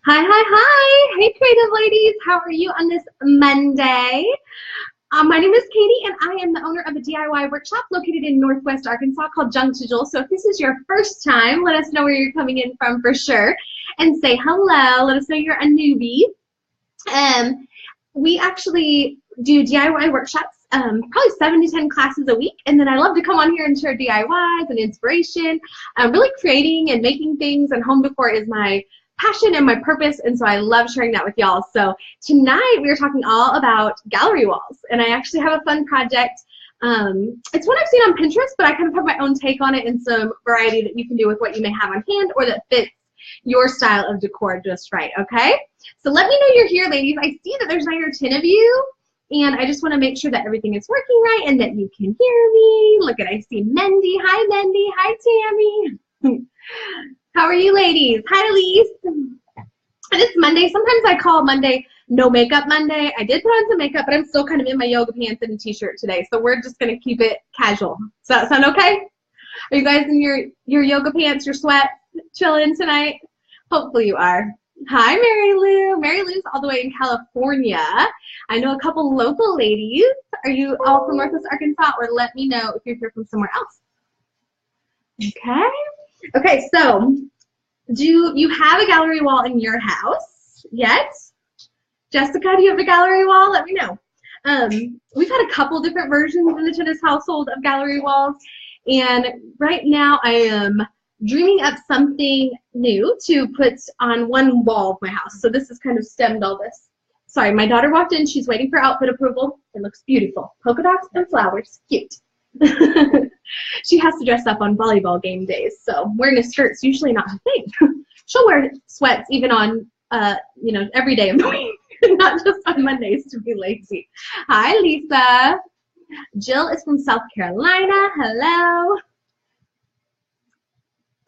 Hi, hi, hi. Hey, creative ladies. How are you on this Monday? My name is Katie, and I am the owner of a DIY workshop located in Northwest Arkansas called Junction. So if this is your first time, let us know where you're coming in from for sure. And say hello. Let us know you're a newbie. We actually do DIY workshops, probably 7 to 10 classes a week. And then I love to come on here and share DIYs and inspiration. Really creating and making things, and home decor is my passion and my purpose, and so I love sharing that with y'all. So tonight we are talking all about gallery walls, and I actually have a fun project. It's one I've seen on Pinterest, but I kind of have my own take on it and some variety that you can do with what you may have on hand or that fits your style of decor just right, okay? So let me know you're here, ladies. I see that there's 9 or 10 of you, and I just want to make sure that everything is working right and that you can hear me. Look at, I see Mendy. Hi, Mendy. Hi, Tammy. How are you, ladies? Hi, Elise. And it's Monday. Sometimes I call Monday no makeup Monday. I did put on some makeup, but I'm still kind of in my yoga pants and a t-shirt today. So we're just going to keep it casual. Does that sound okay? Are you guys in your yoga pants, your sweat, chilling tonight? Hopefully you are. Hi, Mary Lou. Mary Lou's all the way in California. I know a couple local ladies. Are you all from Northwest Arkansas? Or let me know if you're here from somewhere else. Okay. Okay, so do you have a gallery wall in your house yet? Jessica, do you have a gallery wall? Let me know. We've had a couple different versions in the Tennis household of gallery walls, and right now I am dreaming up something new to put on one wall of my house. So this has kind of stemmed all this. Sorry, my daughter walked in. She's waiting for outfit approval. It looks beautiful. Polka dots and flowers. Cute. She has to dress up on volleyball game days, so wearing a skirt's usually not her thing. She'll wear sweats even on, every day of the week, not just on Mondays to be lazy. Hi, Lisa. Jill is from South Carolina. Hello.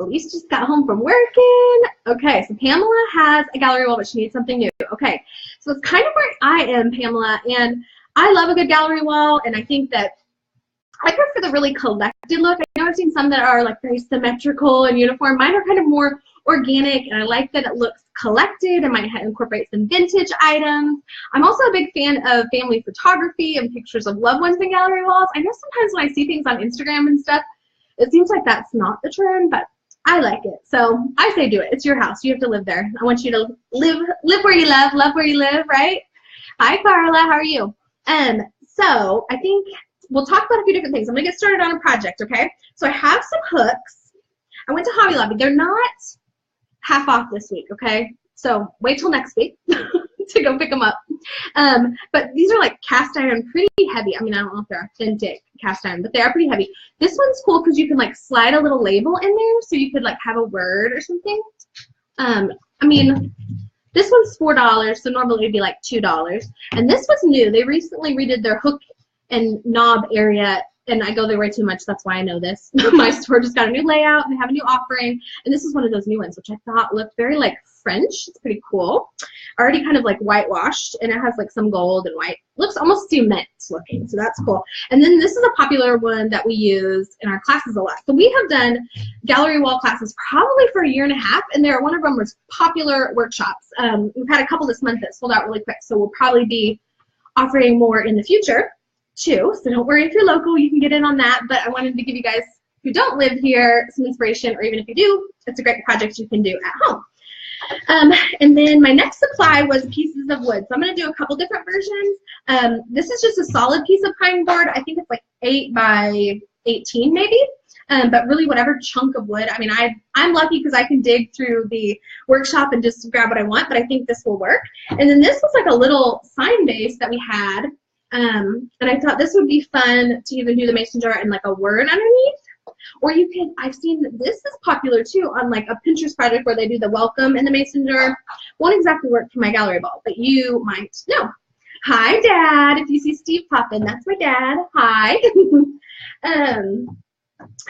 Elise just got home from working. Okay, so Pamela has a gallery wall, but she needs something new. Okay, so it's kind of where I am, Pamela, and I love a good gallery wall, and I think that I prefer the really collected look. I know I've seen some that are like very symmetrical and uniform. Mine are kind of more organic, and I like that it looks collected and might incorporate some vintage items. I'm also a big fan of family photography and pictures of loved ones in gallery walls. I know sometimes when I see things on Instagram and stuff, it seems like that's not the trend, but I like it. So I say do it. It's your house. You have to live there. I want you to live where you love where you live, right? Hi, Carla. How are you? So I think we'll talk about a few different things. I'm going to get started on a project, okay? So I have some hooks. I went to Hobby Lobby. They're not half off this week, okay? So wait till next week to go pick them up. But these are like cast iron, pretty heavy. I mean, I don't know if they're authentic cast iron, but they are pretty heavy. This one's cool because you can like slide a little label in there, so you could like have a word or something. I mean, this one's $4, so normally it'd be like $2. And this was new. They recently redid their hook and knob area, and I go there way too much. That's why I know this. My store just got a new layout, and they have a new offering, and this is one of those new ones, which I thought looked very like French. It's pretty cool. Already kind of like whitewashed, and it has like some gold and white. Looks almost cement looking, so that's cool. And then this is a popular one that we use in our classes a lot. So we have done gallery wall classes probably for a year and a half, and one of them was popular workshops. We've had a couple this month that sold out really quick, so we'll probably be offering more in the future too. So don't worry if you're local, you can get in on that. But I wanted to give you guys who don't live here some inspiration, or even if you do, it's a great project you can do at home. And then my next supply was pieces of wood. So I'm going to do a couple different versions. This is just a solid piece of pine board. I think it's like 8 by 18 maybe. But really whatever chunk of wood. I mean, I'm lucky because I can dig through the workshop and just grab what I want, but I think this will work. And then this was like a little sign base that we had. And I thought this would be fun to even do the mason jar and like a word underneath. Or you can, I've seen that this is popular too on like a Pinterest project where they do the welcome in the mason jar. Won't exactly work for my gallery ball, but you might know. Hi, Dad. If you see Steve pop in, that's my dad. Hi.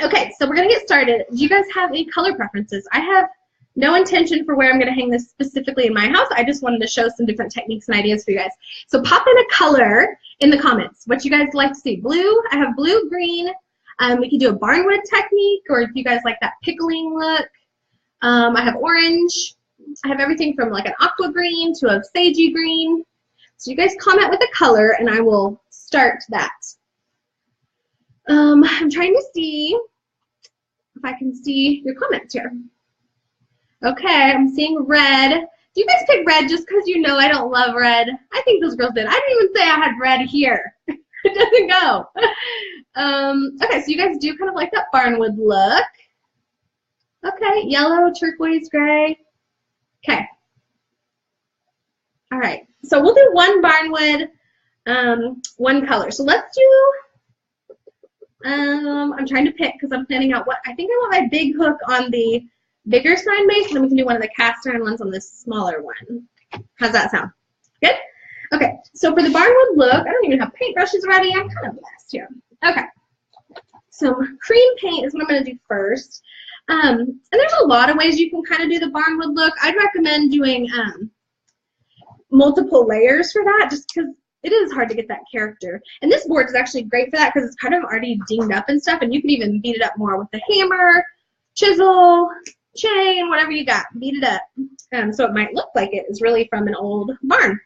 Okay, so we're going to get started. Do you guys have any color preferences? I have no intention for where I'm going to hang this specifically in my house. I just wanted to show some different techniques and ideas for you guys. So pop in a color in the comments. What you guys like to see. Blue, I have blue, green. We could do a barnwood technique, or if you guys like that pickling look. I have orange. I have everything from like an aqua green to a sagey green. So you guys comment with the color and I will start that. I'm trying to see if I can see your comments here. Okay, I'm seeing red. Do you guys pick red just because you know I don't love red? I think those girls did. I didn't even say I had red here. It doesn't go. Okay, so you guys do kind of like that barnwood look. Okay, yellow, turquoise, gray. Okay. All right, so we'll do one barnwood, one color. So let's do, I'm trying to pick because I'm planning out what, I think I want my big hook on the bigger sign base, and then we can do one of the cast iron ones on this smaller one. How's that sound? Good? Okay, so for the barnwood look, I don't even have paintbrushes ready. I'm kind of blessed here. Okay, so cream paint is what I'm going to do first. And there's a lot of ways you can kind of do the barnwood look. I'd recommend doing multiple layers for that, just because it is hard to get that character. And this board is actually great for that because it's kind of already dinged up and stuff, and you can even beat it up more with the hammer, chisel, chain, whatever you got. Beat it up. So it might look like it is really from an old barn.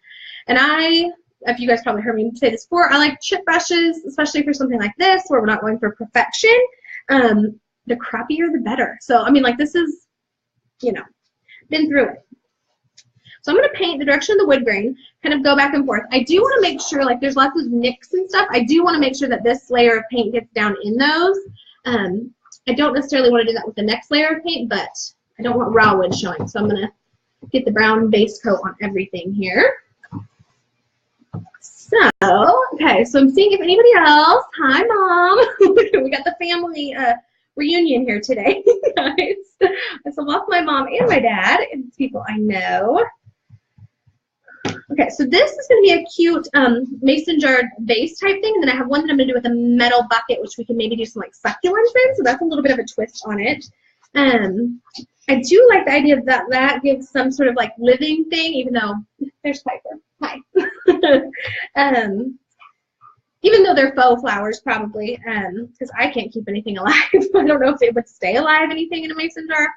And if you guys probably heard me say this before, I like chip brushes, especially for something like this where we're not going for perfection. The crappier the better. So, I mean, like this is, you know, been through it. So I'm going to paint the direction of the wood grain, kind of go back and forth. I do want to make sure, like there's lots of nicks and stuff. I do want to make sure that this layer of paint gets down in those. I don't necessarily want to do that with the next layer of paint, but I don't want raw wood showing. So I'm going to get the brown base coat on everything here. So, okay, so I'm seeing if anybody else, hi Mom, we got the family reunion here today, guys. So lost my mom and my dad, it's people I know. Okay, so this is going to be a cute mason jar vase type thing, and then I have one that I'm going to do with a metal bucket, which we can maybe do some like succulents in, so that's a little bit of a twist on it. I do like the idea that that gives some sort of like living thing, even though there's Piper. Hi. Even though they're faux flowers probably, because I can't keep anything alive. I don't know if it would stay alive, anything in a mason jar.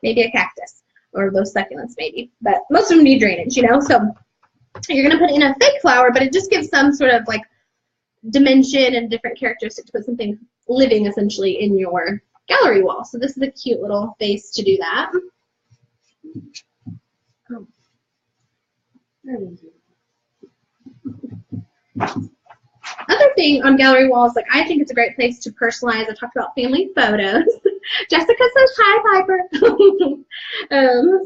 Maybe a cactus or those succulents maybe, but most of them need drainage, you know, so you're going to put in a fake flower, but it just gives some sort of like dimension and different characteristics to put something living essentially in your gallery wall. So this is a cute little vase to do that. Other thing on gallery walls, like I think it's a great place to personalize. I talked about family photos. Jessica says hi, Piper.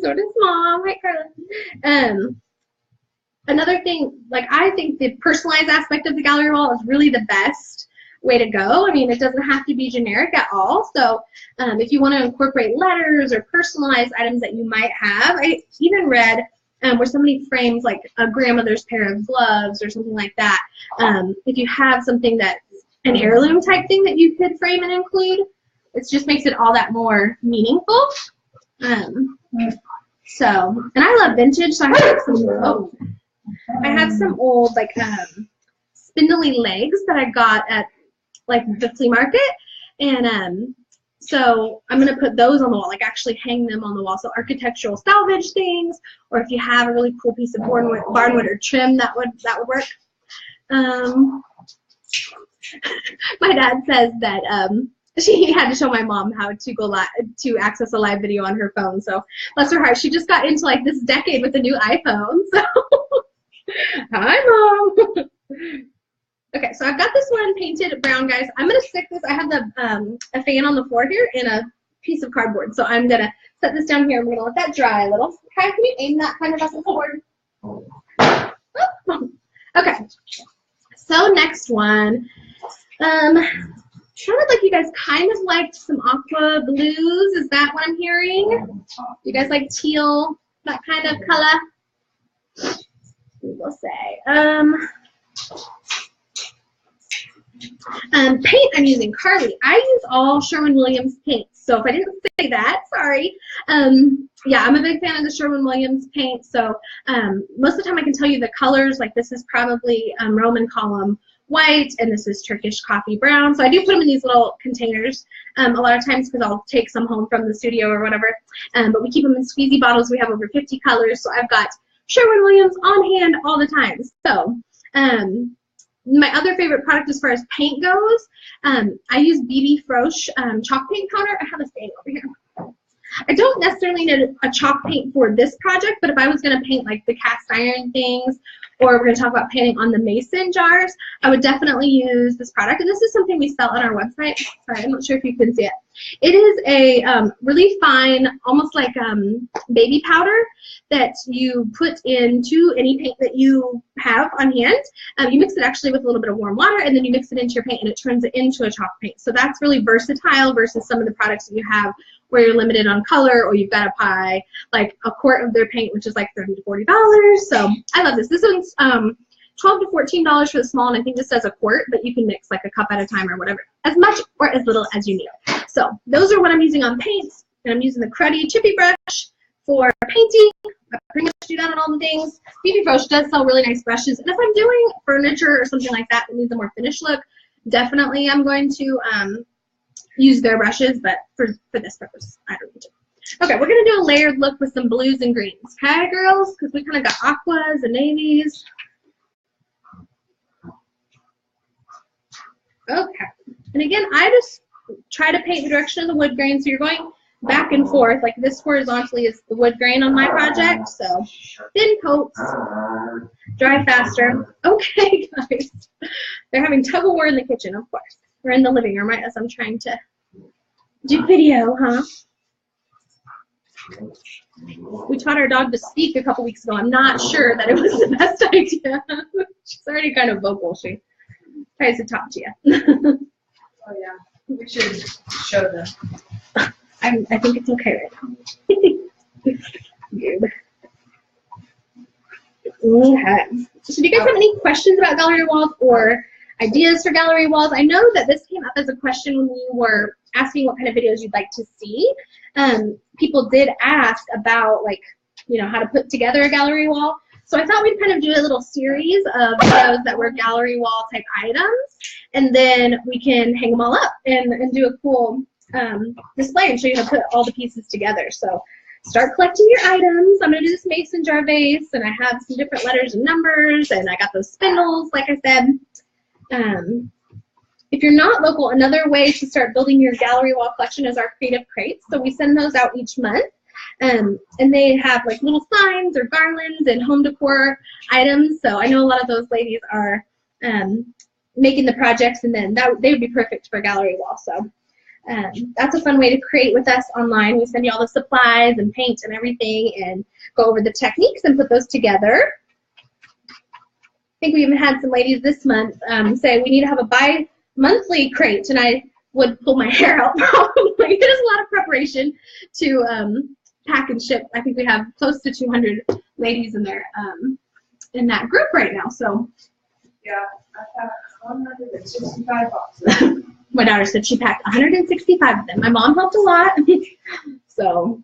So does Mom. Hi, Carla. Another thing, like I think the personalized aspect of the gallery wall is really the best way to go. I mean, it doesn't have to be generic at all. So if you want to incorporate letters or personalized items that you might have, I even read where somebody frames like a grandmother's pair of gloves or something like that. If you have something that's an heirloom type thing that you could frame and include, it just makes it all that more meaningful. So, and I love vintage, so I have some old like spindly legs that I got at like the flea market, and so I'm going to put those on the wall, like actually hang them on the wall. So architectural salvage things, or if you have a really cool piece of barnwood or trim, that would work. My dad says that she had to show my mom how to go to access a live video on her phone. So bless her heart, she just got into like this decade with a new iPhone. So hi, Mom. Okay, so I've got this one painted brown, guys. I'm going to stick this. I have the a fan on the floor here in a piece of cardboard. So I'm going to set this down here. I'm going to let that dry a little. Okay, can you aim that kind of at the board? Okay, so next one. Sounded like you guys kind of liked some aqua blues. Is that what I'm hearing? You guys like teal, that kind of color? We will say. Paint I'm using, Carly. I use all Sherwin-Williams paints. So if I didn't say that, sorry. Yeah, I'm a big fan of the Sherwin-Williams paint. So most of the time I can tell you the colors. Like this is probably Roman column white, and this is Turkish coffee brown. So I do put them in these little containers a lot of times because I'll take some home from the studio or whatever. But we keep them in squeezy bottles. We have over 50 colors, so I've got Sherwin-Williams on hand all the time. So my other favorite product as far as paint goes, I use BB Frosch chalk paint powder. I have a stain over here. I don't necessarily need a chalk paint for this project, but if I was going to paint like the cast iron things, or we're going to talk about painting on the mason jars, I would definitely use this product. And this is something we sell on our website. Sorry, I'm not sure if you can see it. It is a really fine, almost like baby powder that you put into any paint that you have on hand. You mix it actually with a little bit of warm water, and then you mix it into your paint, and it turns it into a chalk paint. So that's really versatile versus some of the products that you have where you're limited on color, or you've got to buy like a quart of their paint, which is like $30 to $40. So I love this. This one's $12 to $14 for the small, and I think this says a quart, but you can mix like a cup at a time or whatever, as much or as little as you need. So those are what I'm using on paints, and I'm using the Cruddy Chippy Brush for painting. I pretty much do that on all the things. BB Frosch does sell really nice brushes, and if I'm doing furniture or something like that that needs a more finished look, definitely I'm going to use their brushes, but for this purpose, I don't need to. Okay, we're going to do a layered look with some blues and greens, okay, girls? Because we kind of got aquas and navies. Okay, and again, I just try to paint the direction of the wood grain, so you're going back and forth. Like this horizontally is the wood grain on my project, so thin coats, dry faster. Okay, guys, they're having tug of war in the kitchen, of course. We're in the living room, right, as I'm trying to do video, huh? We taught our dog to speak a couple weeks ago. I'm not sure that it was the best idea. She's already kind of vocal. She tries to talk to you. Oh, yeah. We should show them. I think it's okay right now. Good. Okay. So do you guys have any questions about gallery walls or ideas for gallery walls? I know that this came up as a question when we were asking what kind of videos you'd like to see. People did ask about, like, you know, how to put together a gallery wall. So I thought we'd kind of do a little series of videos that were gallery wall type items, and then we can hang them all up and do a cool display and show you how to put all the pieces together. So start collecting your items. I'm going to do this mason jar vase, and I have some different letters and numbers, and I got those spindles, like I said. If you're not local, another way to start building your gallery wall collection is our creative crates. So we send those out each month, and they have like little signs or garlands and home decor items. So I know a lot of those ladies are making the projects, and then they would be perfect for a gallery wall. So that's a fun way to create with us online. We send you all the supplies and paint and everything, and go over the techniques and put those together. I think we even had some ladies this month say we need to have a bi-monthly crate, and I would pull my hair out probably. It is a lot of preparation to pack and ship. I think we have close to 200 ladies in there in that group right now. So yeah, I have 165 boxes. My daughter said she packed 165 of them. My mom helped a lot, so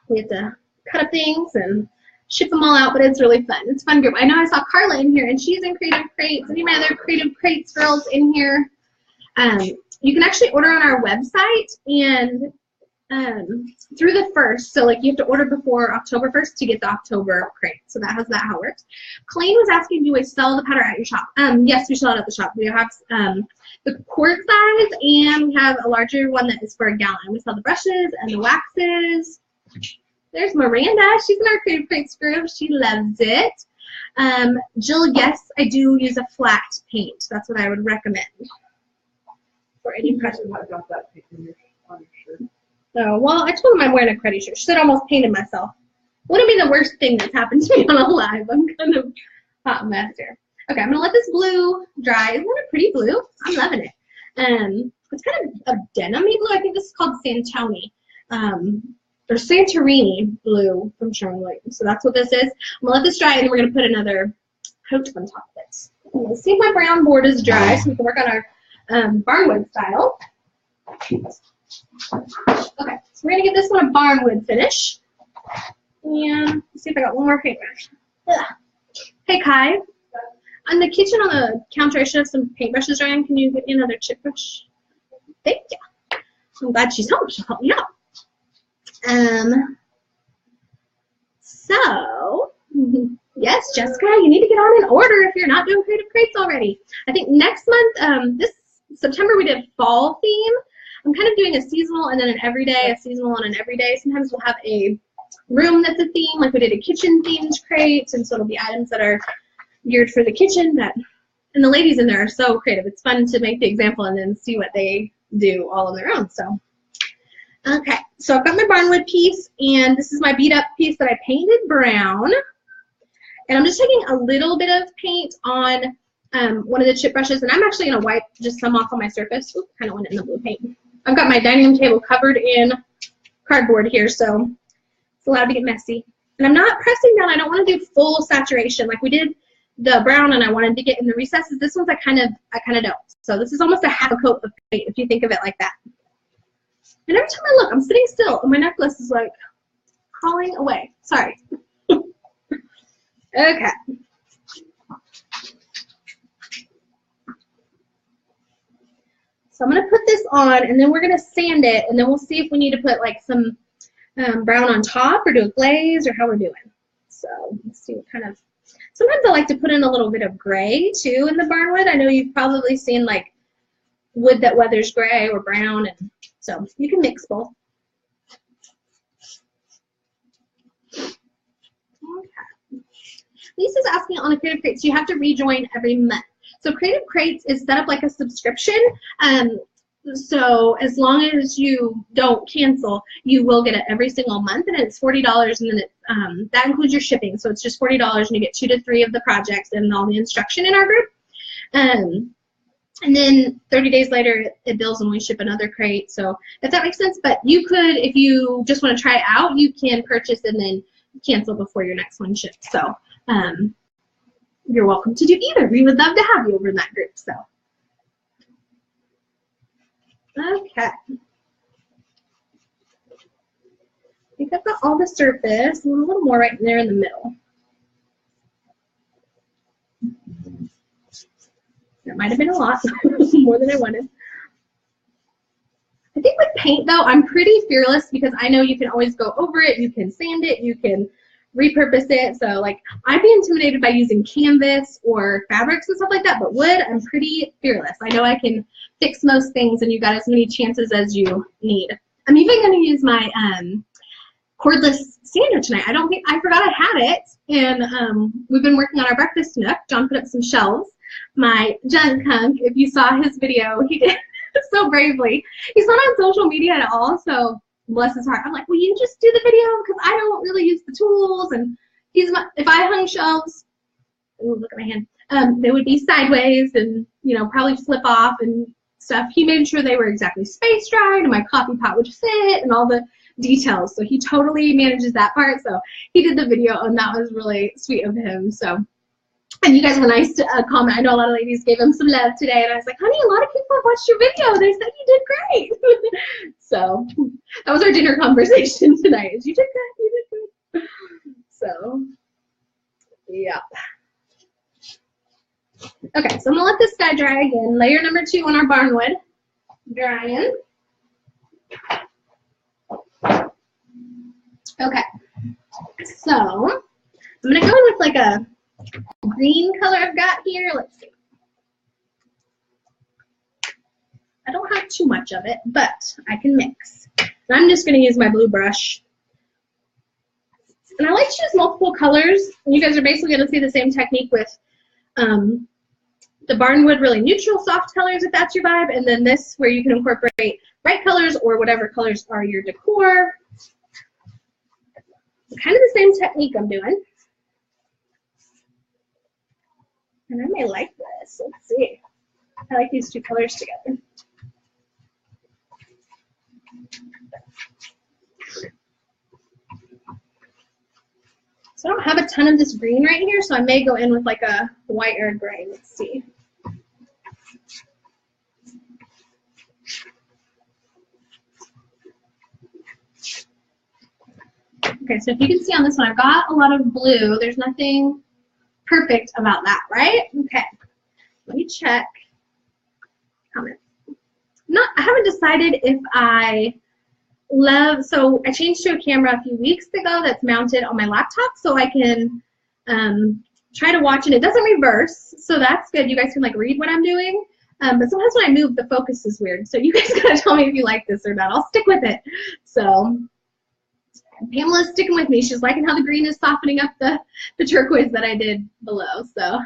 we had to cut up things and ship them all out, but it's really fun. It's a fun group. I know I saw Carla in here, and she's in Creative Crates. Any of my other Creative Crates girls in here? You can actually order on our website and through the 1st. So like you have to order before October 1st to get the October crate. So how it works. Colleen was asking, do we sell the powder at your shop? Yes, we sell it at the shop. We have the quart size, and we have a larger one that is for a gallon. We sell the brushes and the waxes. There's Miranda. She's in our Creative Crates group. She loves it. Jill, yes, I do use a flat paint. That's what I would recommend for any project. I got that picture on your shirt. So, well, I told him I'm wearing a Cruddy shirt. She said I almost painted myself. Wouldn't be the worst thing that's happened to me on a live. I'm kind of hot mess here. Okay, I'm going to let this blue dry. Isn't it a pretty blue? I'm loving it. It's kind of a denim-y blue. I think this is called Santoni. Or Santorini blue from Sherwin-Williams. So that's what this is. I'm going to let this dry, and then we're going to put another coat on top of it. I'm going to see if my brown board is dry so we can work on our barnwood style. Okay, so we're going to give this one a barnwood finish. And let's see if I got one more paintbrush. Hey, Kai. On the kitchen, on the counter, I should have some paintbrushes drying. Can you get me another chip brush? Thank you. I'm glad she's home. She'll help me out. So, yes, Jessica, you need to get on an order if you're not doing Creative Crates already. I think next month, this September, we did fall theme. I'm kind of doing a seasonal and then an everyday, a seasonal and an everyday. Sometimes we'll have a room that's a theme, like we did a kitchen themed crate, and so it'll be items that are geared for the kitchen. And the ladies in there are so creative. It's fun to make the example and then see what they do all on their own. So, okay, so I've got my barnwood piece, and this is my beat up piece that I painted brown. And I'm just taking a little bit of paint on one of the chip brushes, and I'm actually going to wipe just some off on my surface. Oops, kind of went in the blue paint. I've got my dining room table covered in cardboard here, so it's allowed to get messy. And I'm not pressing down. I don't want to do full saturation like we did the brown, and I wanted to get in the recesses. This one's I kind of don't. So this is almost a half a coat of paint if you think of it like that. And every time I look, I'm sitting still, and my necklace is like crawling away. Sorry. Okay. So I'm going to put this on, and then we're going to sand it, and then we'll see if we need to put like some brown on top or do a glaze or how we're doing. So let's see what kind of, sometimes I like to put in a little bit of gray too in the barnwood. I know you've probably seen like wood that weathers gray or brown, and so you can mix both. Okay. Lisa's asking on the Creative Crates, you have to rejoin every month. So Creative Crates is set up like a subscription. So as long as you don't cancel, you will get it every single month, and it's $40, and then that includes your shipping. So it's just $40, and you get 2 to 3 of the projects and all the instruction in our group. And then 30 days later, it bills when we ship another crate. So if that makes sense, but you could, if you just want to try it out, you can purchase and then cancel before your next one ships. So you're welcome to do either. We would love to have you over in that group. So, okay. I think I've got all the surface, and a little more right there in the middle. That might have been a lot, more than I wanted. I think with paint, though, I'm pretty fearless because I know you can always go over it, you can sand it, you can repurpose it. So like I'd be intimidated by using canvas or fabrics and stuff like that, but wood, I'm pretty fearless. I know I can fix most things, and you got as many chances as you need. I'm even going to use my cordless sander tonight. I forgot I had it, and we've been working on our breakfast nook. John put up some shelves. My junk hunk, if you saw his video, he did so bravely. He's not on social media at all, so bless his heart. I'm like, will you just do the video? Because I don't really use the tools. And if I hung shelves, ooh, look at my hand, they would be sideways and, you know, probably flip off and stuff. He made sure they were exactly spaced right, and my coffee pot would fit, and all the details. So he totally manages that part. So he did the video, and that was really sweet of him. So, and you guys were nice to comment. I know a lot of ladies gave him some love today, and I was like, honey, a lot of people have watched your video. They said you did great. So that was our dinner conversation tonight. You did good. You did good. So, yeah. Okay, so I'm going to let this guy dry again. Layer number 2 on our barnwood. Drying. Okay. So I'm going to go in with like a green color I've got here. Let's see. I don't have too much of it, but I can mix. And I'm just going to use my blue brush. And I like to use multiple colors. And you guys are basically going to see the same technique with the barnwood, really neutral, soft colors if that's your vibe. And then this where you can incorporate bright colors or whatever colors are your decor. Kind of the same technique I'm doing. And I may like this. Let's see. I like these 2 colors together. So I don't have a ton of this green right here, so I may go in with like a white or a gray. Let's see. Okay, so if you can see on this one, I've got a lot of blue. There's nothing perfect about that, right? Okay, let me check comments. I haven't decided if I love, so I changed to a camera a few weeks ago that's mounted on my laptop so I can try to watch, and it doesn't reverse, so that's good. You guys can like read what I'm doing, but sometimes when I move, the focus is weird, so you guys gotta tell me if you like this or not. I'll stick with it. So Pamela's sticking with me. She's liking how the green is softening up the turquoise that I did below. So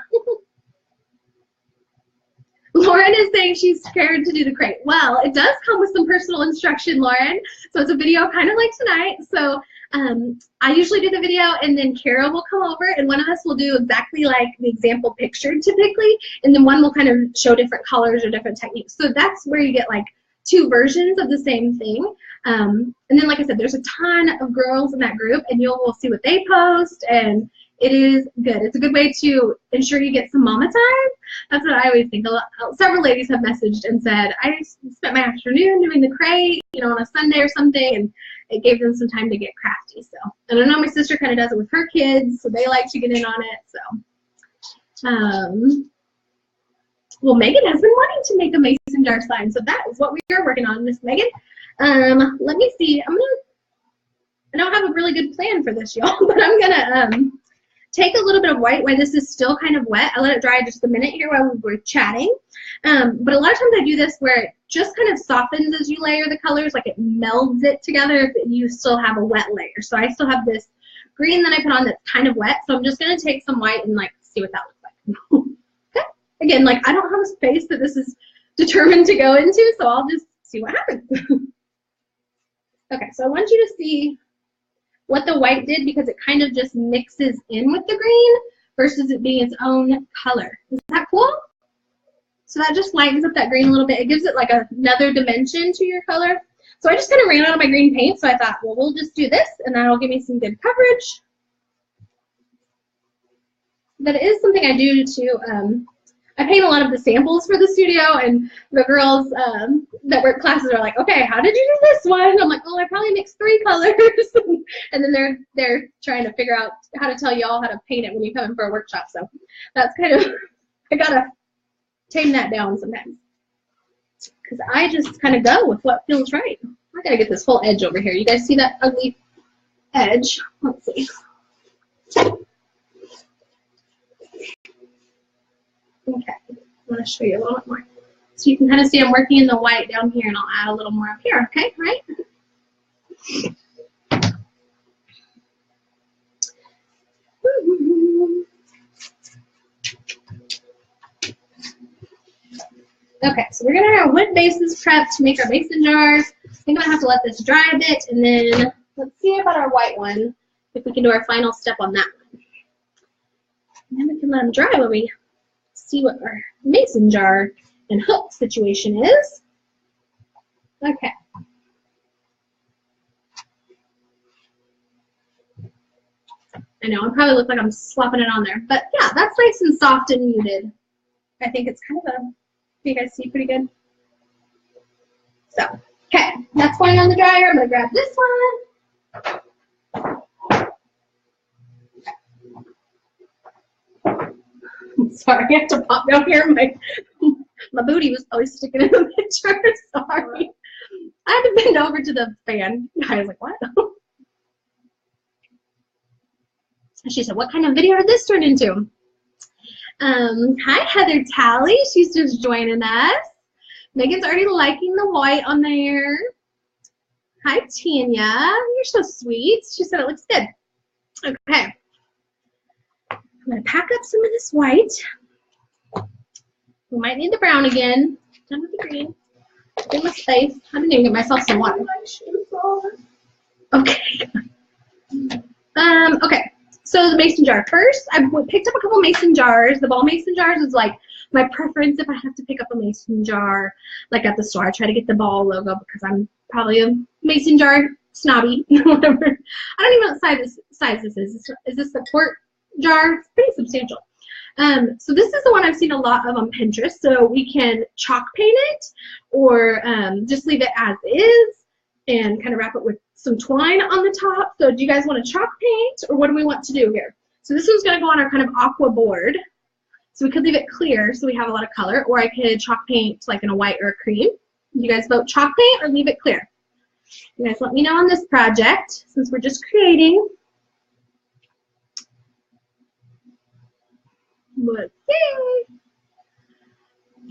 Lauren is saying she's scared to do the crate. Well, it does come with some personal instruction, Lauren. So it's a video kind of like tonight. So I usually do the video, and then Kara will come over, and one of us will do exactly like the example pictured typically, and then one will kind of show different colors or different techniques. So that's where you get like 2 versions of the same thing. And then, like I said, there's a ton of girls in that group, and you'll see what they post, and it is good. It's a good way to ensure you get some mama time. That's what I always think. Several ladies have messaged and said, I spent my afternoon doing the crate, you know, on a Sunday or something, and it gave them some time to get crafty. So, and I know my sister kind of does it with her kids, so they like to get in on it. So, well, Megan has been wanting to make a mason jar sign, so that is what we are working on, Miss Megan. Let me see. I don't have a really good plan for this, y'all, but I'm gonna take a little bit of white while this is still kind of wet. I let it dry just a minute here while we were chatting. But a lot of times I do this where it just kind of softens as you layer the colors, like it melds it together if you still have a wet layer. So I still have this green that I put on that's kind of wet, so I'm just gonna take some white and like see what that looks like. Okay. Again, like I don't have a space that this is determined to go into, so I'll just see what happens. Okay, so I want you to see what the white did, because it kind of just mixes in with the green versus it being its own color. Is that cool? So that just lightens up that green a little bit. It gives it like another dimension to your color. So I just kind of ran out of my green paint, so I thought, well, we'll just do this, and that'll give me some good coverage. That is something I do to, I paint a lot of the samples for the studio, and the girls that work classes are like, okay, how did you do this one? I'm like, well, I probably mixed 3 colors. And then they're trying to figure out how to tell you all how to paint it when you come in for a workshop. So that's kind of, I gotta tame that down sometimes, because I just kind of go with what feels right. I gotta get this whole edge over here. You guys see that ugly edge? Let's see. Okay, I'm going to show you a little bit more. So you can kind of see I'm working in the white down here, and I'll add a little more up here, okay, right? Okay, so we're going to have our wood bases prepped to make our mason jars. I think I'm going to have to let this dry a bit, and then let's see about our white one, if we can do our final step on that one. And then we can let them dry while we see what our mason jar and hook situation is. Okay. I know, I probably look like I'm slopping it on there, but yeah, that's nice and soft and muted. I think it's kind of you guys see pretty good? So, okay, that's going on the dryer. I'm gonna grab this one. Sorry, I have to pop down here. My booty was probably sticking in the picture. Sorry. I had to bend over to the fan. I was like, what? She said, what kind of video did this turn into? Hi, Heather Tally. She's just joining us. Megan's already liking the white on there. Hi, Tanya. You're so sweet. She said it looks good. Okay. I'm going to pack up some of this white. We might need the brown again. Done with the green. In my space. I didn't even get myself some water. Okay. Okay. So the mason jar. First, I picked up a couple mason jars. The ball mason jars is like my preference if I have to pick up a mason jar, like at the store. I try to get the ball logo because I'm probably a mason jar snobby. Whatever. I don't even know what size this is. Is this the quart jar? It's pretty substantial. So this is the one I've seen a lot of on Pinterest. So we can chalk paint it, or just leave it as is and kind of wrap it with some twine on the top. So do you guys want to chalk paint, or what do we want to do here? So this one's going to go on our kind of aqua board. So we could leave it clear so we have a lot of color, or I could chalk paint like in a white or a cream. You guys vote chalk paint or leave it clear? You guys let me know on this project since we're just creating. Let's see.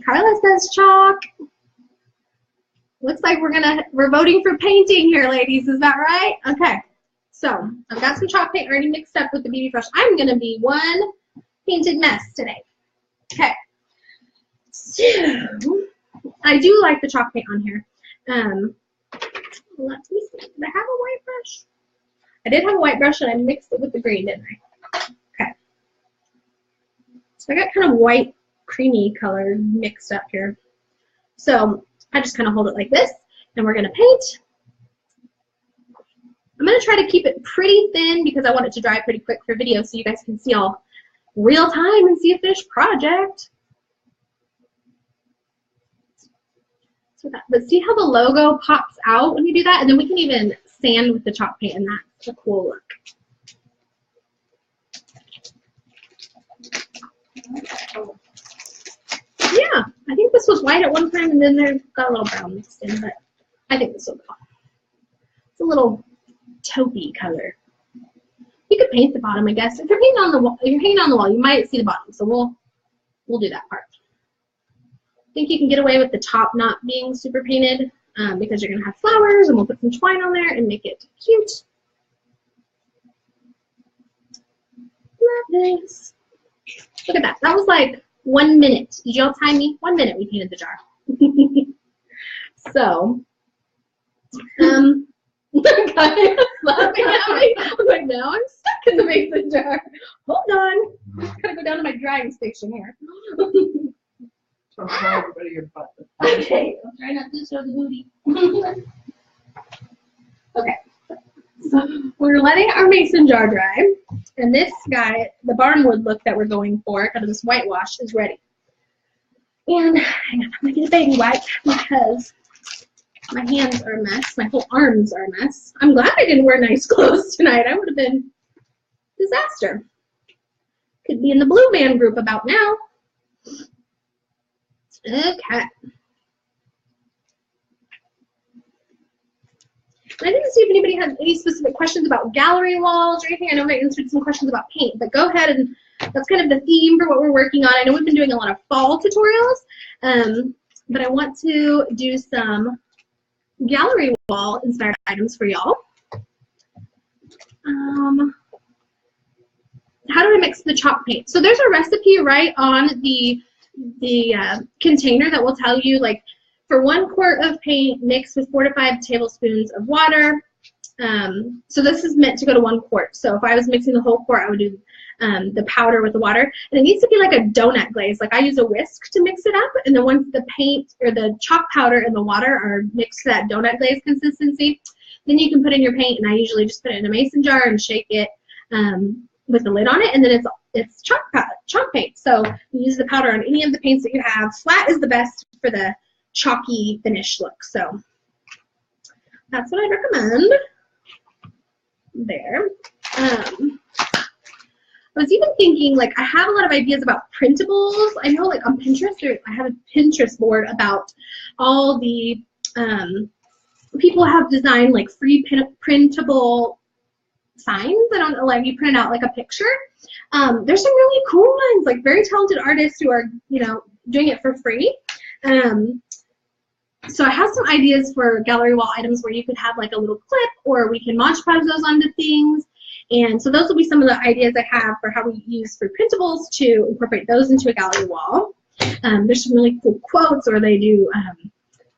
Carla says chalk. Looks like we're voting for painting here, ladies. Is that right? Okay. So I've got some chalk paint already mixed up with the BB Fresh. I'm gonna be one painted mess today. Okay. So I do like the chalk paint on here. Let me see. Did I have a white brush? I did have a white brush and I mixed it with the green, didn't I? Okay. So I got kind of white, creamy color mixed up here. So I just kind of hold it like this, and we're going to paint. I'm going to try to keep it pretty thin because I want it to dry pretty quick for video so you guys can see all real time and see a finished project. But see how the logo pops out when you do that? And then we can even sand with the chalk paint, and that's a cool look. Yeah, I think this was white at one time, and then there got a little brown mixed in, but I think this will go. It's a little taupey color. You could paint the bottom, I guess. If you're painting on the wall, you might see the bottom, so we'll do that part. I think you can get away with the top not being super painted because you're gonna have flowers, and we'll put some twine on there and make it cute. Love this. Look at that. That was like 1 minute. Did y'all time me? 1 minute we painted the jar. So, guys laughing at me. I was like, now I'm stuck in the mason jar. Hold on. Gotta go down to my drying station here. Don't show everybody your butt. Okay, I'll try not to show the booty. Okay. So we're letting our mason jar dry, and this guy, the barnwood look that we're going for, kind of this whitewash, is ready. And hang on, I'm gonna get a baby wipe because my hands are a mess. My whole arms are a mess. I'm glad I didn't wear nice clothes tonight. I would have been disaster. Could be in the blue band group about now. Okay. And I didn't see if anybody had any specific questions about gallery walls or anything. I know I answered some questions about paint, but go ahead, and that's kind of the theme for what we're working on. I know we've been doing a lot of fall tutorials, but I want to do some gallery wall inspired items for y'all. How do I mix the chalk paint? So there's a recipe right on the container that will tell you, like, for 1 quart of paint, mix with 4 to 5 tablespoons of water. So this is meant to go to 1 quart. So if I was mixing the whole quart, I would do the powder with the water. And it needs to be like a donut glaze. Like I use a whisk to mix it up. And then once the paint or the chalk powder and the water are mixed to that donut glaze consistency, then you can put in your paint. And I usually just put it in a mason jar and shake it with the lid on it. And then it's chalk paint. So you use the powder on any of the paints that you have. Flat is the best for the chalky finish look. So that's what I'd recommend there. I was even thinking, like, I have a lot of ideas about printables. I know, like, on Pinterest, I have a Pinterest board about all the people have designed, like, free printable signs. I don't know, like, you print out, like, a picture. There's some really cool ones, like, very talented artists who are, you know, doing it for free. So I have some ideas for gallery wall items where you could have, like, a little clip, or we can Mod Podge those onto things. And so those will be some of the ideas I have for how we use free printables to incorporate those into a gallery wall. There's some really cool quotes, or they do,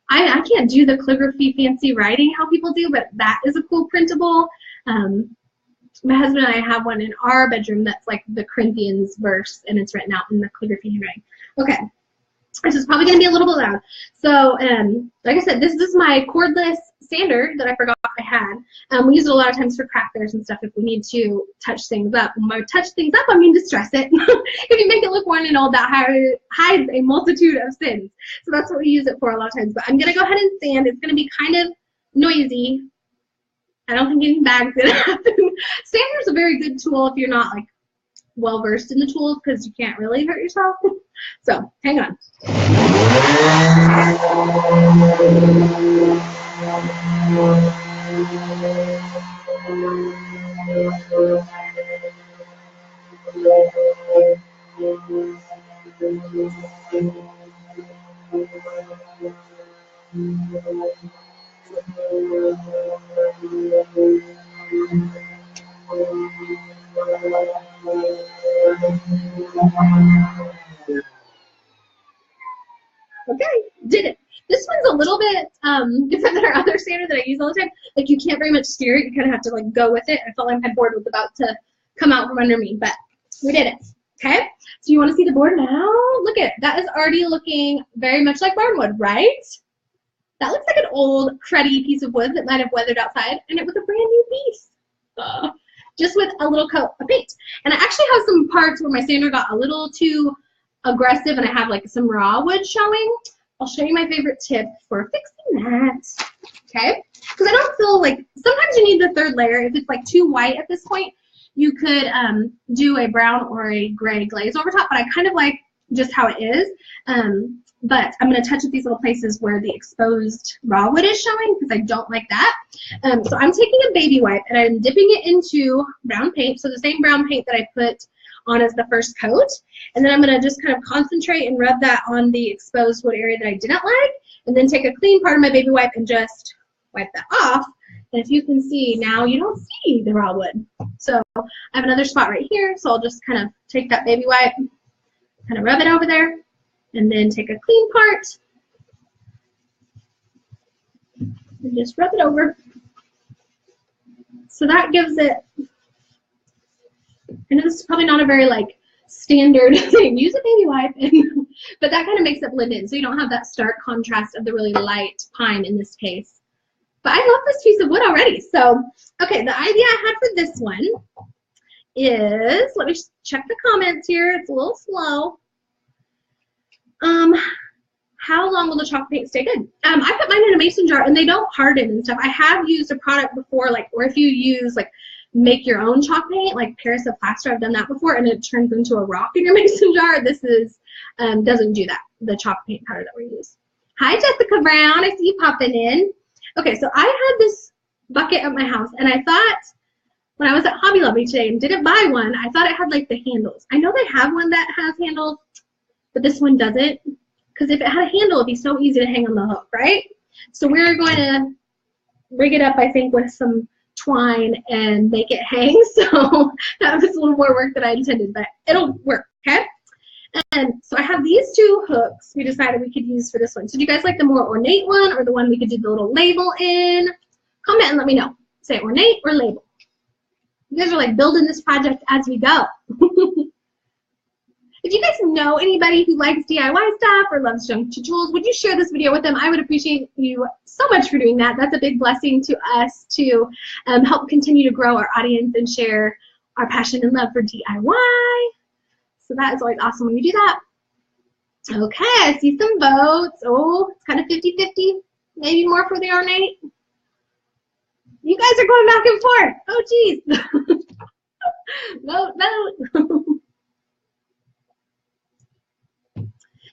I can't do the calligraphy fancy writing how people do, but that is a cool printable. My husband and I have one in our bedroom that's like the Corinthians verse, and it's written out in the calligraphy handwriting. Okay. This is probably going to be a little bit loud. So, like I said, this is my cordless sander that I forgot I had. We use it a lot of times for craft fairs and stuff if we need to touch things up. When I touch things up, I mean distress it. If you make it look worn and old, that hides a multitude of sins. So that's what we use it for a lot of times. But I'm going to go ahead and sand. It's going to be kind of noisy. I don't think any bag's going to happen. Sander's a very good tool if you're not, like, well versed in the tools because you can't really hurt yourself. So hang on. Okay, did it. This one's a little bit different than our other standard that I use all the time. Like, you can't very much steer it. You kind of have to, like, go with it. I felt like my board was about to come out from under me, but we did it. Okay, so you want to see the board now? Look at it. That is already looking very much like barnwood, right? That looks like an old, cruddy piece of wood that might have weathered outside, and it was a brand new piece. Just with a little coat of paint. And I actually have some parts where my sander got a little too aggressive and I have like some raw wood showing. I'll show you my favorite tip for fixing that. Okay? Because I don't feel like, sometimes you need the third layer. If it's like too white at this point, you could do a brown or a gray glaze over top, but I kind of like just how it is. But I'm going to touch at these little places where the exposed raw wood is showing because I don't like that. So I'm taking a baby wipe and I'm dipping it into brown paint, so the same brown paint that I put on as the first coat. And then I'm going to just kind of concentrate and rub that on the exposed wood area that I didn't like, and then take a clean part of my baby wipe and just wipe that off. And if you can see now, you don't see the raw wood. So I have another spot right here, so I'll just kind of take that baby wipe, kind of rub it over there, and then take a clean part and just rub it over. So that gives it, I know this is probably not a very like standard thing, use a baby wipe, but that kind of makes it blend in so you don't have that stark contrast of the really light pine in this case. But I love this piece of wood already. So, okay, the idea I had for this one is, let me check the comments here, it's a little slow. How long will the chalk paint stay good? I put mine in a mason jar and they don't harden and stuff. I have used a product before, like, or if you use like make your own chalk paint, like Paris of Plaster, I've done that before, and it turns into a rock in your mason jar. This is doesn't do that, the chalk paint powder that we use. Hi Jessica Brown, I see you popping in. Okay, so I had this bucket at my house and I thought when I was at Hobby Lobby today and didn't buy one, I thought it had like the handles. I know they have one that has handles, but this one doesn't, because if it had a handle, it'd be so easy to hang on the hook, right? So we're going to rig it up, I think, with some twine and make it hang. So that was a little more work than I intended, but it'll work, okay? And so I have these two hooks we decided we could use for this one. So do you guys like the more ornate one or the one we could do the little label in? Comment and let me know. Say ornate or label. You guys are like building this project as we go. If you guys know anybody who likes DIY stuff or loves junk tools, would you share this video with them? I would appreciate you so much for doing that. That's a big blessing to us to help continue to grow our audience and share our passion and love for DIY. So that is always awesome when you do that. Okay, I see some votes. Oh, it's kind of 50-50. Maybe more for the ornate. You guys are going back and forth. Oh, geez. Vote, vote.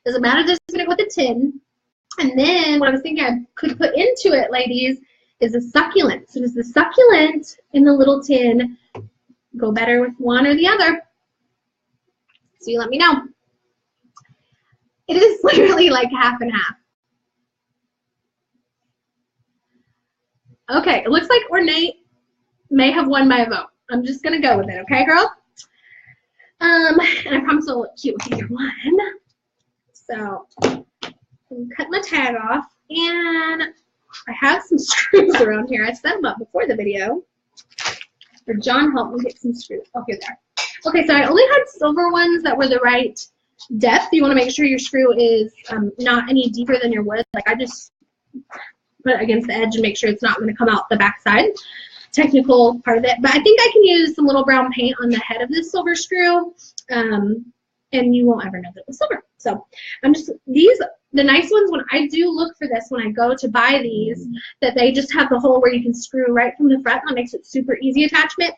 Doesn't matter, just put it with a tin. And then what I was thinking I could put into it, ladies, is a succulent. So does the succulent in the little tin go better with one or the other? So you let me know. It is literally like half and half. Okay, it looks like ornate may have won my vote. I'm just gonna go with it, okay, girl? And I promise it'll look cute with either one. So I'm cut my tag off, and I have some screws around here. I set them up before the video. Or John helped me get some screws. Oh, here they are. Okay, so I only had silver ones that were the right depth. You want to make sure your screw is not any deeper than your wood. Like I just put it against the edge and make sure it's not going to come out the back side. Technical part of it. But I think I can use some little brown paint on the head of this silver screw. And you won't ever know that it was silver. So I'm just, the nice ones, when I do look for this, when I go to buy these, that they just have the hole where you can screw right from the front. That makes it super easy attachment.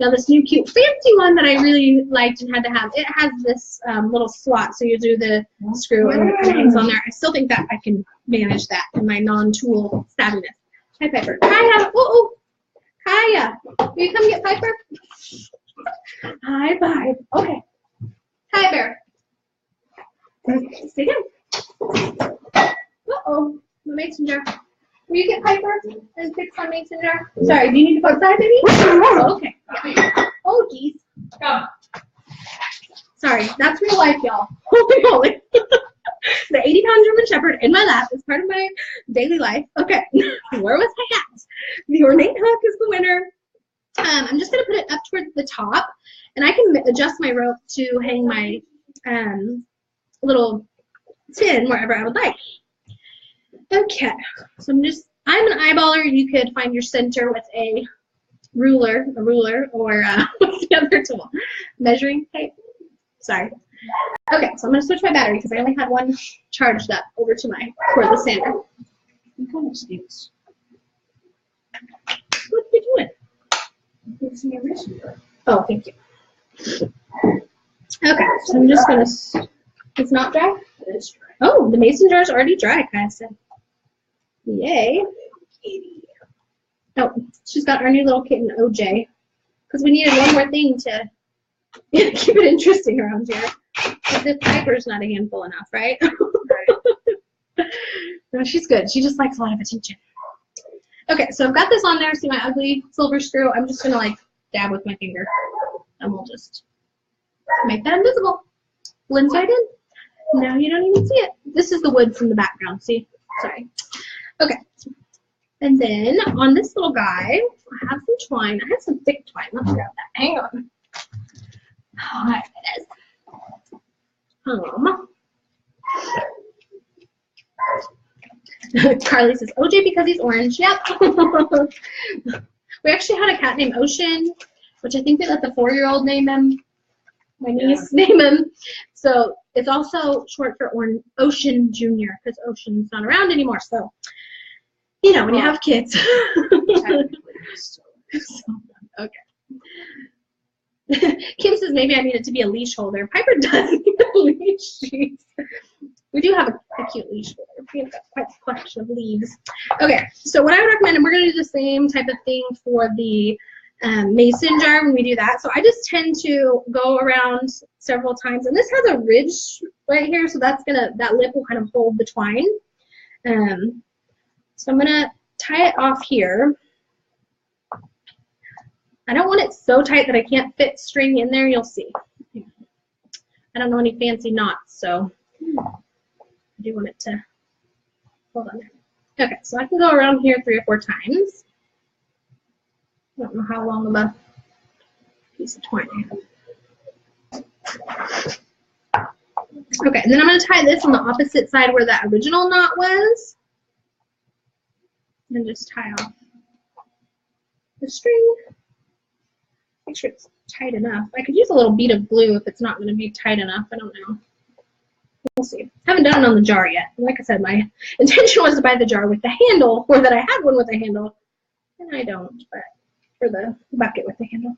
Now this new cute fancy one that I really liked and had to have, it has this little slot, so you do the screw and it kind of hangs on there. I still think that I can manage that in my non-tool savviness. Hi, Piper. Kaya. Oh, Kaya. Will you come get Piper? Hi, Piper. Okay. Hi, Bear. Stay down. Uh-oh. The mason jar. Will you get Piper and fix my mason jar? Sorry, do you need to go outside, baby? Oh, okay. Yeah. Oh, geez. Come. Sorry, that's real life, y'all. Holy moly. The 80-pound German Shepherd in my lap is part of my daily life. Okay, where was I at? The ornate hook is the winner. I'm just going to put it up towards the top, and I can adjust my rope to hang my little tin wherever I would like. Okay, so I'm an eyeballer. You could find your center with a ruler, or what's the other tool? Measuring tape? Sorry. Okay, so I'm going to switch my battery because I only had one charged up over to my cordless sander. What are you doing? Fixing your mason jar. Oh, thank you. Okay, so I'm just going to, it's not dry? It is dry. Oh, the mason jar is already dry, Kaya said. Yay. Oh, she's got our new little kitten, OJ. Because we needed one more thing to keep it interesting around here. But this Piper's not a handful enough, right? Right. No, she's good. She just likes a lot of attention. Okay, so I've got this on there. See my ugly silver screw? I'm just going to like dab with my finger. And we'll just make that invisible. Blends right in. Now you don't even see it. This is the wood from the background. See? Sorry. Okay. And then on this little guy, I have some twine. I have some thick twine. Let's grab that. Hang on. Oh, there it is. Carly says, OJ because he's orange. Yep. We actually had a cat named Ocean, which I think they let the 4-year-old name him. My niece name him. So it's also short for Ocean Jr. because Ocean's not around anymore. So, you know, when you have kids. Okay. Kim says maybe I need it to be a leash holder. Piper does need a leash. We do have a cute leash holder. We have got quite a collection of leaves. Okay, so what I would recommend, and we're going to do the same type of thing for the mason jar when we do that. So I just tend to go around several times, and this has a ridge right here, so that lip will kind of hold the twine. So I'm gonna tie it off here. I don't want it so tight that I can't fit string in there. You'll see. I don't know any fancy knots, so I do want it to hold on there. Okay, so I can go around here 3 or 4 times. I don't know how long of a piece of twine I have. Okay, and then I'm going to tie this on the opposite side where that original knot was. And just tie off the string. Make sure it's tight enough. I could use a little bead of glue if it's not going to be tight enough. I don't know. We'll see. Haven't done it on the jar yet. Like I said, my intention was to buy the jar with the handle, or that I had one with a handle. And I don't, but for the bucket with the handle.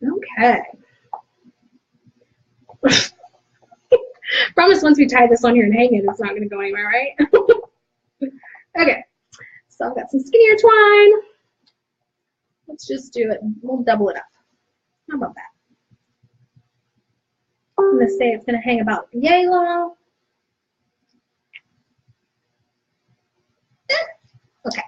Okay. Promise once we tie this on here and hang it, it's not going to go anywhere, right? Okay. So I've got some skinnier twine. Let's just do it. We'll double it up. How about that? I'm going to say it's going to hang about yay long. Okay.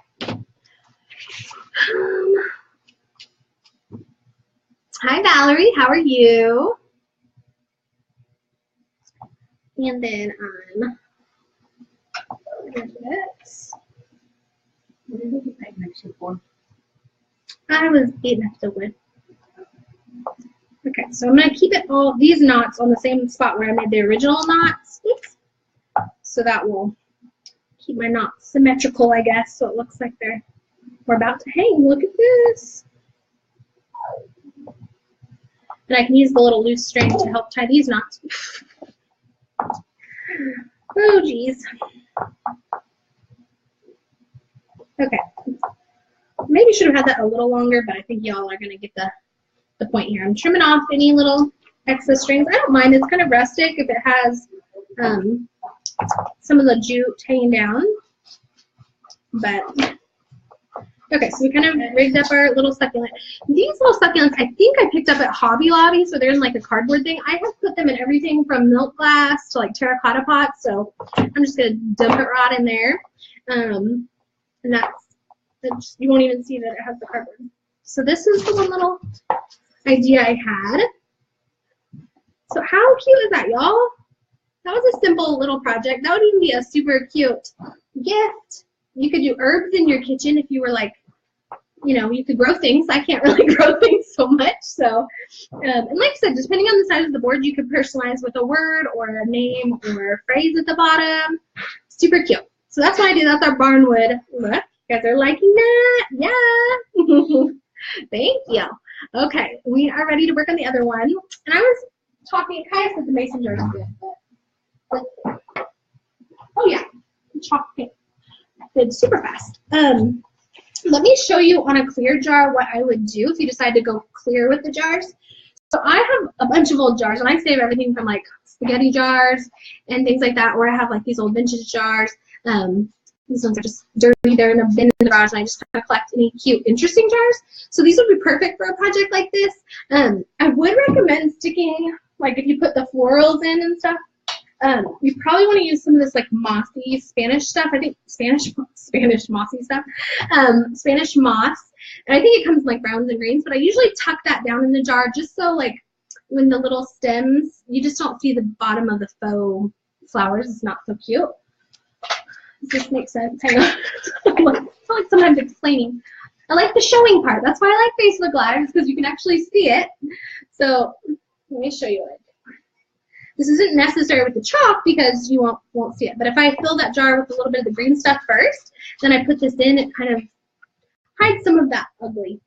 Hi, Valerie. How are you? And then this. I was eating up the wood. Okay, so I'm going to keep it all these knots on the same spot where I made the original knots. Oops. So that will keep my knots symmetrical, I guess, so it looks like we're about to hang. Look at this. And I can use the little loose string to help tie these knots. Oh, geez. Okay. Maybe maybe should have had that a little longer, but I think y'all are going to get the point here. I'm trimming off any little excess strings. I don't mind. It's kind of rustic if it has some of the jute hanging down. But, okay, so we kind of rigged up our little succulent. These little succulents, I think I picked up at Hobby Lobby, so they're in like a cardboard thing. I have put them in everything from milk glass to like terracotta pots, so I'm just going to dump it right in there. And that's, you won't even see that it has the cardboard. So this is the one little idea I had. So how cute is that, y'all? That was a simple little project. That would even be a super cute gift. You could do herbs in your kitchen if you were like, you know, you could grow things. I can't really grow things so much. So, and like I said, depending on the size of the board, you could personalize with a word or a name or a phrase at the bottom. Super cute. So that's what I do. That's our barnwood look. You guys are liking that? Yeah. Thank you. Okay, we are ready to work on the other one. And I was talking, Kaya said the mason jar is good, but oh yeah, chalk paint. Did super fast. Let me show you on a clear jar what I would do if you decide to go clear with the jars. So I have a bunch of old jars, and I save everything from like spaghetti jars and things like that, or I have like these old vintage jars. These ones are just dirty. They're in a bin in the garage, and I just kind of collect any cute, interesting jars. So these would be perfect for a project like this. I would recommend sticking, like if you put the florals in and stuff, you probably want to use some of this like mossy Spanish stuff. I think Spanish mossy stuff. Spanish moss. And I think it comes in like browns and greens, but I usually tuck that down in the jar just so like when the little stems, you just don't see the bottom of the faux flowers. It's not so cute. Does this make sense? Hang on. I feel like sometimes explaining. I like the showing part. That's why I like Facebook Lives, because you can actually see it. So let me show you it. This isn't necessary with the chalk because you won't see it. But if I fill that jar with a little bit of the green stuff first, then I put this in, it kind of hides some of that ugly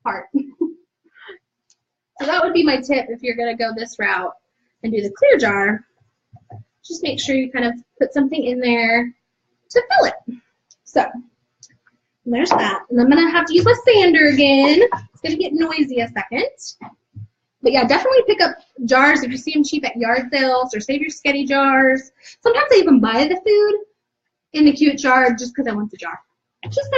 part. So that would be my tip if you're going to go this route and do the clear jar. Just make sure you kind of put something in there to fill it. So there's that. And I'm going to have to use my sander again. It's going to get noisy a second. But yeah, definitely pick up jars if you see them cheap at yard sales, or save your sketty jars. Sometimes I even buy the food in a cute jar just because I want the jar. Just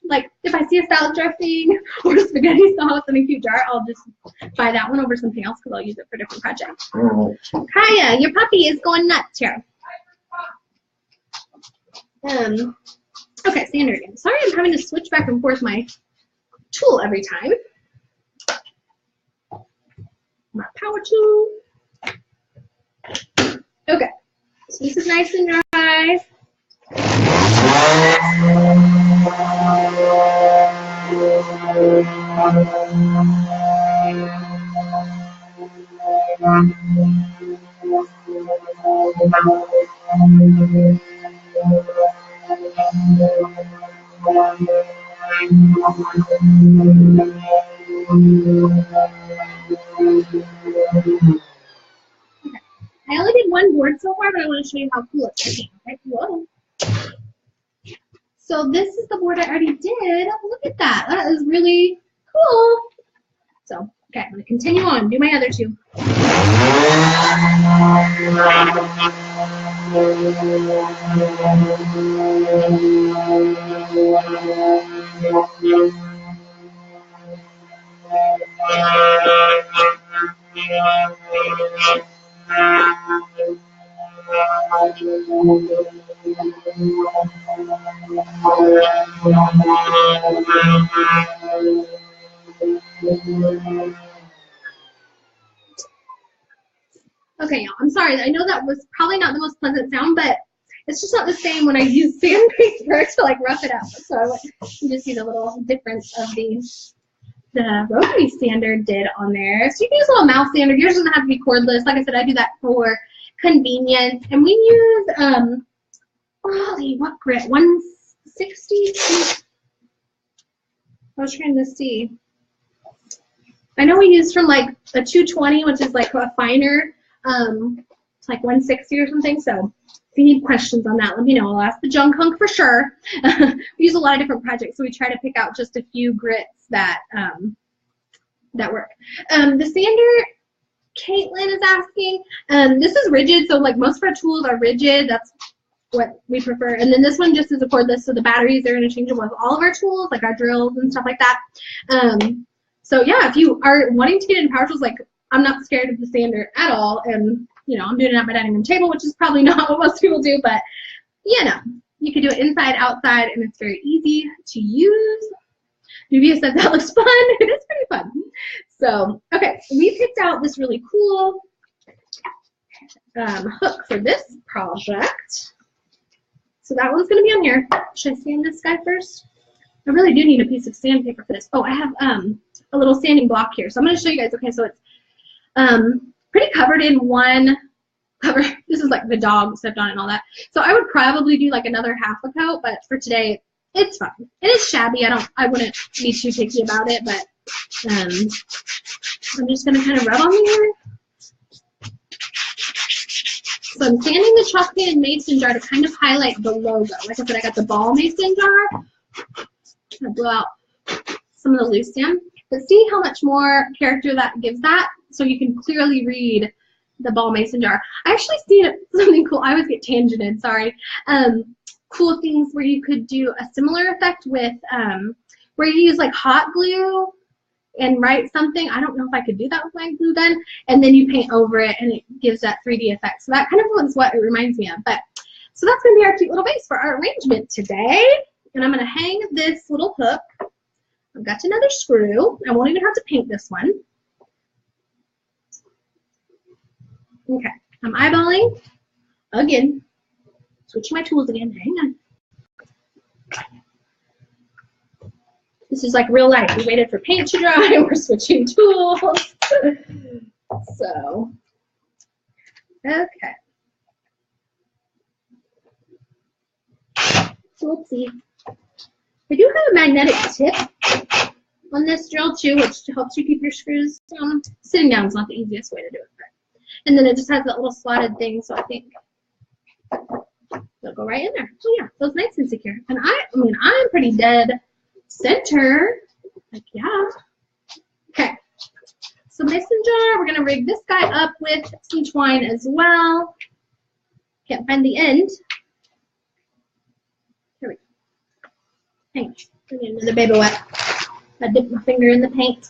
like if I see a salad dressing or spaghetti sauce in a cute jar, I'll just buy that one over something else because I'll use it for different projects. Kaya, your puppy is going nuts here. Okay, sander again. Sorry I'm having to switch back and forth my tool every time. My power tool. Okay, so this is nice and dry. I only did one board so far, but I want to show you how cool it's looking. Okay, whoa. So this is the board I already did. Look at that. That is really cool. So, okay, I'm going to continue on. Do my other two. Okay, y'all, I'm sorry. I know that was probably not the most pleasant sound, but it's just not the same when I use sandpaper to like rough it up. So you just see the little difference of the rotary sander did on there. So you can use a little mouth sander. Yours doesn't have to be cordless. Like I said, I do that for convenience. And we use golly, what grit? 160? I was trying to see. I know we used from like a 220, which is like a finer It's like 160 or something. So if you need questions on that, let me know. I'll ask the junk hunk for sure. We use a lot of different projects, so we try to pick out just a few grits that that work. The sander, Caitlin is asking, this is rigid, so like most of our tools are rigid. That's what we prefer. And then this one just is a cordless, so the batteries are interchangeable with all of our tools, like our drills and stuff like that. So yeah, if you are wanting to get into power tools, like I'm not scared of the sander at all, and you know, I'm doing it at my dining room table, which is probably not what most people do, but you know, you can do it inside, outside, and it's very easy to use. Nubia said that looks fun. It is pretty fun. So, okay, we picked out this really cool hook for this project. So that one's going to be on here. Should I sand this guy first? I really do need a piece of sandpaper for this. Oh, I have a little sanding block here. So I'm going to show you guys. Okay, so it's pretty covered in one cover. This is like the dog stepped on it and all that. So I would probably do like another half a coat, but for today, it's fine. It is shabby. I wouldn't be too picky about it, but I'm just going to kind of rub on here. So I'm sanding the chalk painted mason jar to kind of highlight the logo. Like I said, I got the ball mason jar. I blow out some of the loose sand. But see how much more character that gives that? So you can clearly read the ball mason jar. I actually seen something cool. I always get tangented, sorry. Cool things where you could do a similar effect with where you use like hot glue and write something. I don't know if I could do that with my glue gun, and then you paint over it and it gives that 3D effect. So that kind of is what it reminds me of. But so that's going to be our cute little base for our arrangement today. And I'm going to hang this little hook. I've got another screw. I won't even have to paint this one. Okay, I'm eyeballing again. Switching my tools again. Hang on. This is like real life. We waited for paint to dry. We're switching tools. So, okay. Oopsie. I do have a magnetic tip on this drill too, which helps you keep your screws down. Sitting down is not the easiest way to do it. But, and then it just has that little slotted thing, so I think they'll go right in there. Oh yeah, feels nice and secure. And I mean, I'm pretty dead center. Like, yeah. Okay. So mason jar, we're gonna rig this guy up with some twine as well. Can't find the end. Here we go. Hang on. I need another baby wet. I dipped my finger in the paint.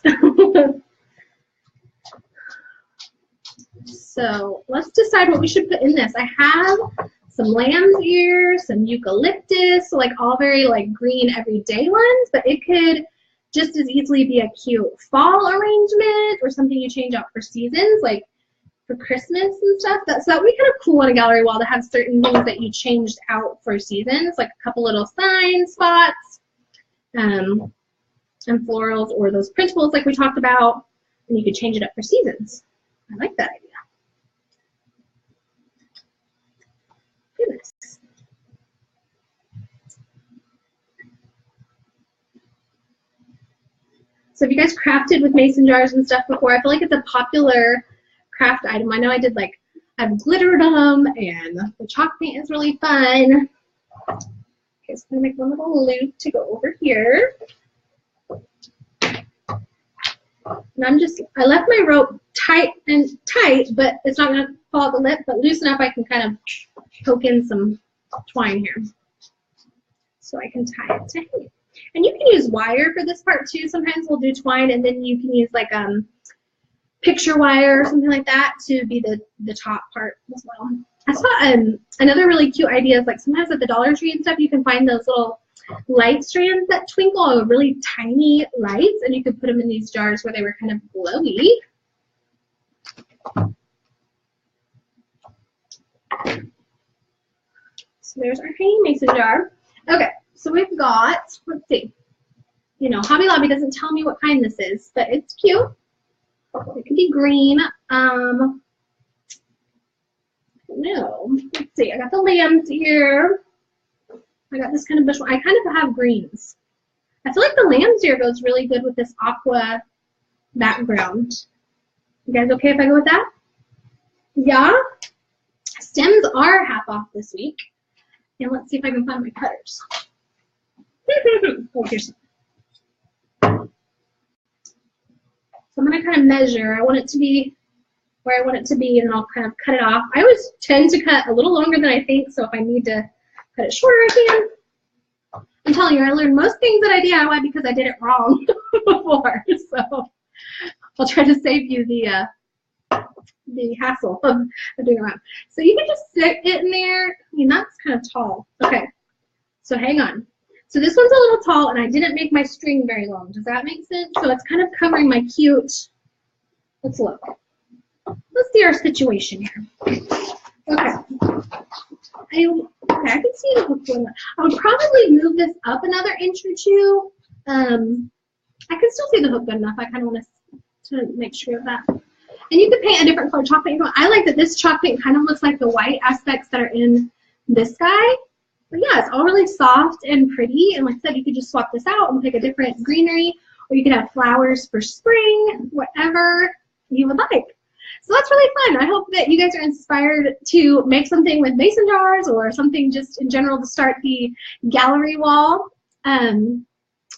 So let's decide what we should put in this. I have some lamb's ears, some eucalyptus, so like all very like green everyday ones, but it could just as easily be a cute fall arrangement or something you change out for seasons, like for Christmas and stuff. So that would be kind of cool on a gallery wall to have certain things that you changed out for seasons, like a couple little sign spots and florals or those printables like we talked about, and you could change it up for seasons. I like that idea. Goodness. So have you guys crafted with mason jars and stuff before? I feel like it's a popular craft item. I know I did like, I've glittered them, and the chalk paint is really fun. Okay, so I'm gonna make one little loop to go over here. And I left my rope tight, but it's not gonna fall out the lip, but loose enough I can kind of poke in some twine here. So I can tie it to hang. And you can use wire for this part too. Sometimes we'll do twine, and then you can use like picture wire or something like that to be the top part as well. I saw another really cute idea is like sometimes at the Dollar Tree and stuff you can find those little light strands that twinkle, or really tiny lights, and you could put them in these jars where they were kind of glowy. So there's our hanging mason jar. Okay, so we've got, let's see, you know, Hobby Lobby doesn't tell me what kind this is, but it's cute. It could be green. No, let's see, I got the lamb's ear. I got this kind of bush one. I kind of have greens. I feel like the lamb's ear goes really good with this aqua background. You guys okay if I go with that? Yeah? stems are half off this week. And let's see if I can find my cutters. Oh, here's some. So I'm going to kind of measure. I want it to be where I want it to be, and then I'll kind of cut it off. I always tend to cut a little longer than I think, so if I need to cut it shorter, I can. I'm telling you, I learned most things that I DIY because I did it wrong before. So I'll try to save you the hassle of doing it wrong. So you can just stick it in there. I mean, that's kind of tall. Okay, so hang on. So this one's a little tall, and I didn't make my string very long. Does that make sense? So it's kind of covering my cute. Let's look. Let's see our situation here. Okay. I can see the hook going. I would probably move this up another inch or two. I can still see the hook good enough. I kind of want to make sure of that. And you can paint a different color chalk paint. I like that this chalk paint kind of looks like the white aspects that are in this guy. But yeah, it's all really soft and pretty. And like I said, you could just swap this out and pick a different greenery, or you could have flowers for spring, whatever you would like. So that's really fun. I hope that you guys are inspired to make something with mason jars or something just in general to start the gallery wall. I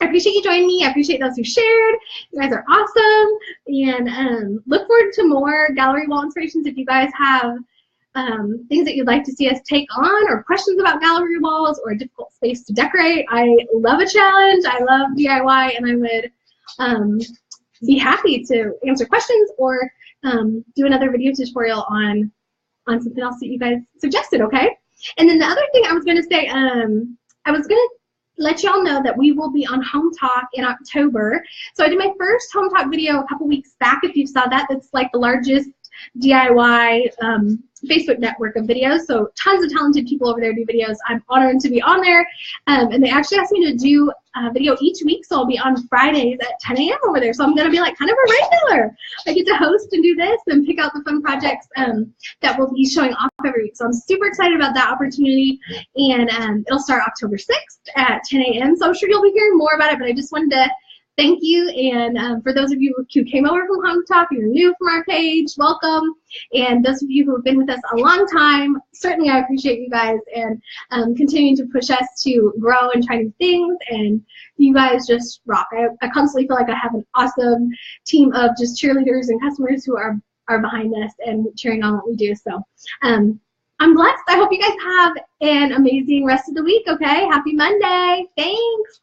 appreciate you joining me. I appreciate those who shared. You guys are awesome. And look forward to more gallery wall inspirations. If you guys have things that you'd like to see us take on, or questions about gallery walls, or a difficult space to decorate, I love a challenge. I love DIY, and I would be happy to answer questions or do another video tutorial on something else that you guys suggested, okay? And then the other thing I was going to say, I was going to let y'all know that we will be on Home Talk in October. So I did my first Home Talk video a couple weeks back. If you saw that, that's like the largest DIY Facebook network of videos. So tons of talented people over there do videos. I'm honored to be on there. And they actually asked me to do a video each week. So I'll be on Fridays at 10 a.m. over there. So I'm going to be like kind of a regular. I get to host and do this and pick out the fun projects that will be showing off every week. So I'm super excited about that opportunity. And it'll start October 6th at 10 a.m. So I'm sure you'll be hearing more about it. But I just wanted to thank you, and for those of you who came over from Home Talk, you're new from our page, welcome. And those of you who have been with us a long time, certainly I appreciate you guys, and continuing to push us to grow and try new things, and you guys just rock. I constantly feel like I have an awesome team of just cheerleaders and customers who are behind us and cheering on what we do. So I'm blessed. I hope you guys have an amazing rest of the week, okay? Happy Monday. Thanks.